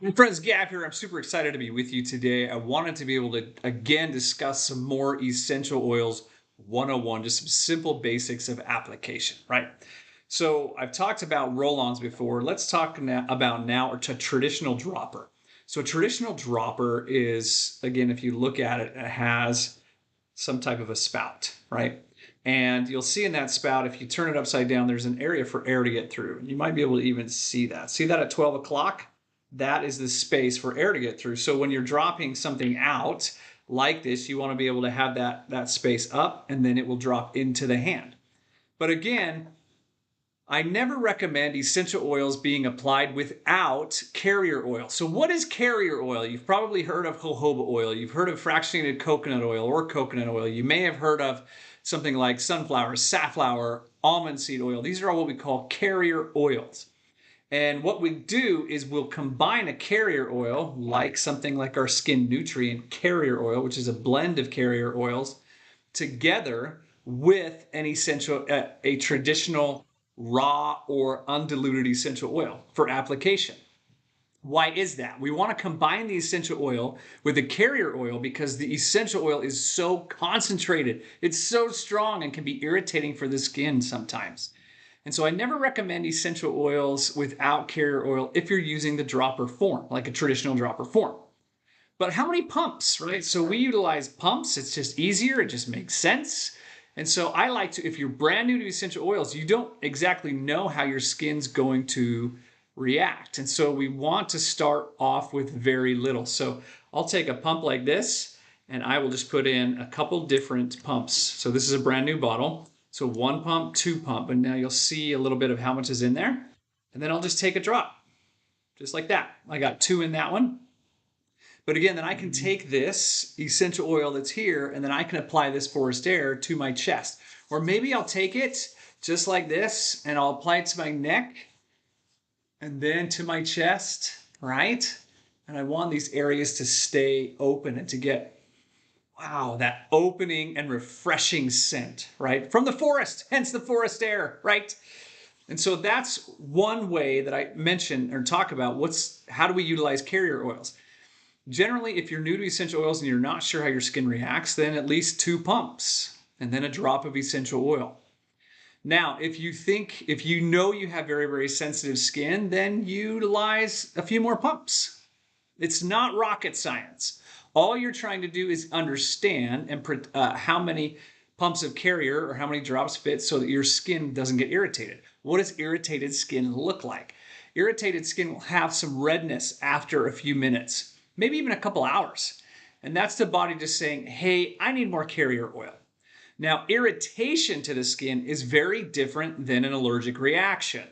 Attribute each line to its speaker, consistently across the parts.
Speaker 1: My friends, Gab here. I'm super excited to be with you today. I wanted to be able to again discuss some more essential oils 101, just some simple basics of application, right? So I've talked about roll-ons before. Let's talk about now a traditional dropper. So a traditional dropper is, again, if you look at it, it has some type of a spout, right? And you'll see in that spout, if you turn it upside down, there's an area for air to get through. You might be able to even see that. See that at 12 o'clock? That is the space for air to get through. So when you're dropping something out like this, you want to be able to have that space up, and then it will drop into the hand. But again, I never recommend essential oils being applied without carrier oil. So what is carrier oil? You've probably heard of jojoba oil. You've heard of fractionated coconut oil or coconut oil. You may have heard of something like sunflower, safflower, almond seed oil. These are all what we call carrier oils. And what we do is we'll combine a carrier oil, like something like our skin nutrient carrier oil, which is a blend of carrier oils, together with an essential, a traditional raw or undiluted essential oil for application. Why is that? We want to combine the essential oil with the carrier oil because the essential oil is so concentrated. It's so strong and can be irritating for the skin sometimes. And so I never recommend essential oils without carrier oil if you're using the dropper form, like a traditional dropper form. But how many pumps, right? So we utilize pumps. It's just easier. It just makes sense. And so I like to, if you're brand new to essential oils, you don't exactly know how your skin's going to react. And so we want to start off with very little. So I'll take a pump like this and I will just put in a couple different pumps. So this is a brand new bottle. So one pump, two pump, and now you'll see a little bit of how much is in there. And then I'll just take a drop, just like that. I got two in that one. But again, then I can take this essential oil that's here and then I can apply this forest air to my chest. Or maybe I'll take it just like this and I'll apply it to my neck and then to my chest, right? And I want these areas to stay open and to get, wow, that opening and refreshing scent, right? From the forest, hence the forest air, right? And so that's one way that I mention or talk about how do we utilize carrier oils. Generally, if you're new to essential oils and you're not sure how your skin reacts, then at least two pumps and then a drop of essential oil. Now, if you know you have very, very sensitive skin, then utilize a few more pumps. It's not rocket science. All you're trying to do is understand how many pumps of carrier or how many drops fit so that your skin doesn't get irritated. What does irritated skin look like? Irritated skin will have some redness after a few minutes, maybe even a couple hours. And that's the body just saying, hey, I need more carrier oil. Now, irritation to the skin is very different than an allergic reaction,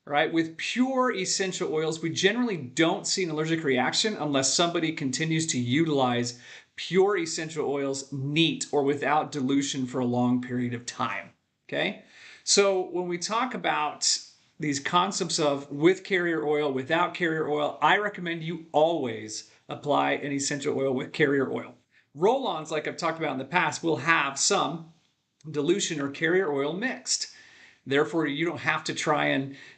Speaker 1: right? With pure essential oils, we generally don't see an allergic reaction unless somebody continues to utilize pure essential oils neat or without dilution for a long period of time, okay? So when we talk about these concepts of with carrier oil, without carrier oil, I recommend you always apply an essential oil with carrier oil. Roll-ons, like I've talked about in the past, will have some dilution or carrier oil mixed. Therefore, you don't have to try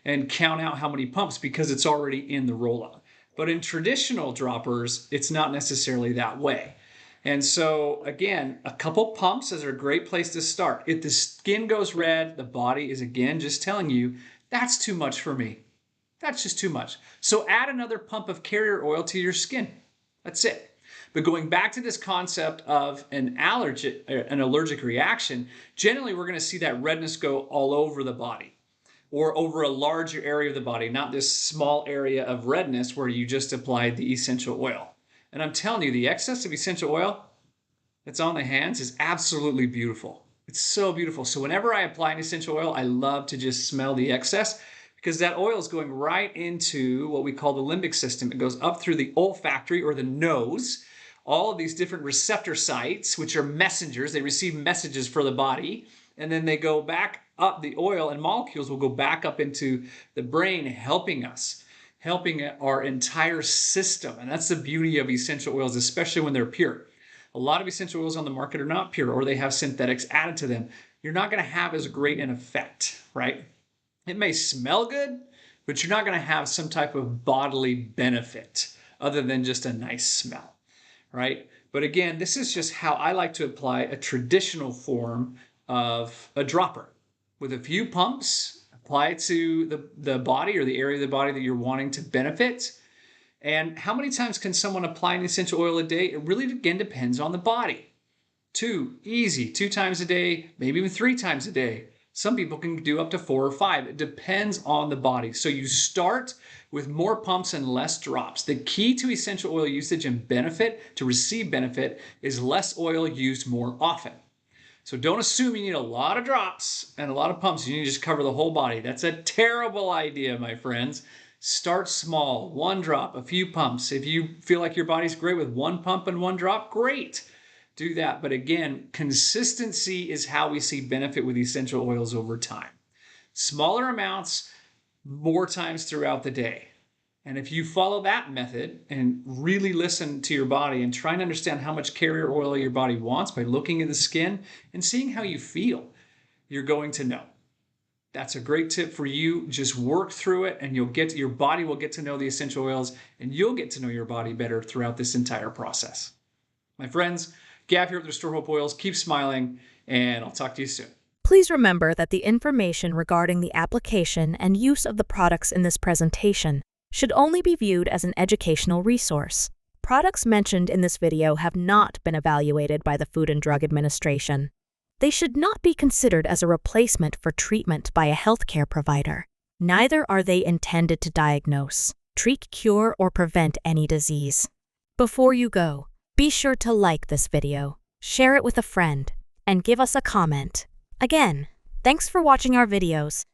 Speaker 1: and count out how many pumps because it's already in the roll-on. But in traditional droppers, it's not necessarily that way. And so, again, a couple pumps is a great place to start. If the skin goes red, the body is, again, just telling you, that's too much for me. That's just too much. So add another pump of carrier oil to your skin. That's it. But going back to this concept of an allergic reaction, generally we're going to see that redness go all over the body or over a larger area of the body, not this small area of redness where you just applied the essential oil. And I'm telling you, the excess of essential oil that's on the hands is absolutely beautiful. It's so beautiful. So whenever I apply an essential oil, I love to just smell the excess because that oil is going right into what we call the limbic system. It goes up through the olfactory or the nose, all of these different receptor sites, which are messengers. They receive messages for the body, and then they go back up. The oil and molecules will go back up into the brain, helping us, helping our entire system. And that's the beauty of essential oils, especially when they're pure. A lot of essential oils on the market are not pure, or they have synthetics added to them. You're not going to have as great an effect, right? It may smell good, but you're not going to have some type of bodily benefit other than just a nice smell, right? But again, this is just how I like to apply a traditional form of a dropper. With a few pumps, apply it to the body or the area of the body that you're wanting to benefit. And how many times can someone apply an essential oil a day? It really, again, depends on the body. 2, easy, 2 times a day, maybe even 3 times a day. Some people can do up to 4 or 5. It depends on the body. So you start with more pumps and less drops. The key to essential oil usage and benefit, to receive benefit, is less oil used more often. So don't assume you need a lot of drops and a lot of pumps. You need to just cover the whole body. That's a terrible idea, my friends. Start small, 1 drop, a few pumps. If you feel like your body's great with 1 pump and 1 drop, great. Do that. But again, consistency is how we see benefit with essential oils over time. Smaller amounts, more times throughout the day. And if you follow that method and really listen to your body and try and understand how much carrier oil your body wants by looking at the skin and seeing how you feel, you're going to know. That's a great tip for you. Just work through it and your body will get to know the essential oils and you'll get to know your body better throughout this entire process. My friends, Gav here at Restore Hope Oils. Keep smiling, and I'll talk to you soon.
Speaker 2: Please remember that the information regarding the application and use of the products in this presentation should only be viewed as an educational resource. Products mentioned in this video have not been evaluated by the Food and Drug Administration. They should not be considered as a replacement for treatment by a healthcare provider. Neither are they intended to diagnose, treat, cure, or prevent any disease. Before you go, be sure to like this video, share it with a friend, and give us a comment. Again, thanks for watching our videos.